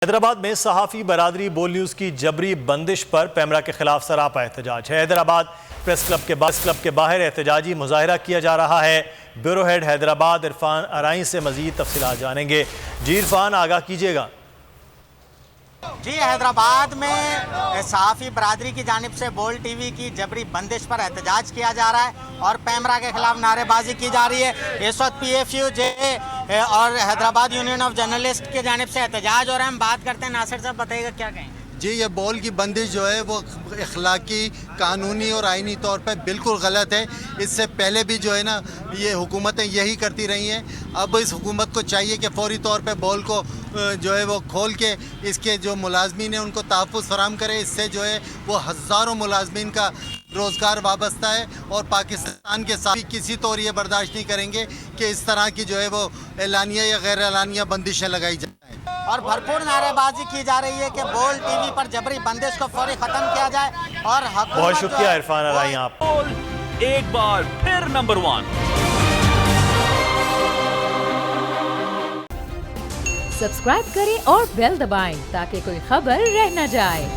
حیدرآباد میں صحافی برادری بول نیوز کی جبری بندش پر پیمرا کے خلاف سراپا احتجاج ہے۔ حیدرآباد پریس کلب کے باہر احتجاجی مظاہرہ کیا جا رہا ہے۔ بیورو ہیڈ حیدرآباد عرفان ارائیں سے مزید تفصیلات جانیں گے۔ جی عرفان، آگاہ کیجیے گا۔ جی، حیدرآباد میں صحافی برادری کی جانب سے بول ٹی وی کی جبری بندش پر احتجاج کیا جا رہا ہے اور پیمرا کے خلاف نعرے بازی کی جا رہی ہے۔ اس وقت پی ایف یو جے اور حیدرآباد یونین آف جرنلسٹ کی جانب سے احتجاج ہو رہا ہے۔ ہم بات کرتے ہیں، ناصر صاحب بتائیے گا کیا کہیں؟ جی، یہ بول کی بندش جو ہے وہ اخلاقی، قانونی اور آئینی طور پہ بالکل غلط ہے۔ اس سے پہلے بھی جو ہے نا یہ حکومتیں یہی کرتی رہی ہیں۔ اب اس حکومت کو چاہیے کہ فوری طور پہ بول کو جو ہے وہ کھول کے اس کے جو ملازمین ہیں ان کو تحفظ فراہم کرے۔ اس سے جو ہے وہ ہزاروں ملازمین کا روزگار وابستہ ہے اور پاکستان کے ساتھ کسی طور یہ برداشت نہیں کریں گے کہ اس طرح کی جو ہے وہ اعلانیہ یا غیر اعلانیہ بندشیں لگائی جائیں۔ اور بھرپور نعرے بازی کی جا رہی ہے کہ بول ٹی وی پر جبری بندش کو فوری ختم کیا جائے اور بہت شکریہ عرفان ارائیں آپ۔ بول ایک بار پھر نمبر 1۔ سبسکرائب کریں اور بیل دبائیں تاکہ کوئی خبر رہ نہ جائے۔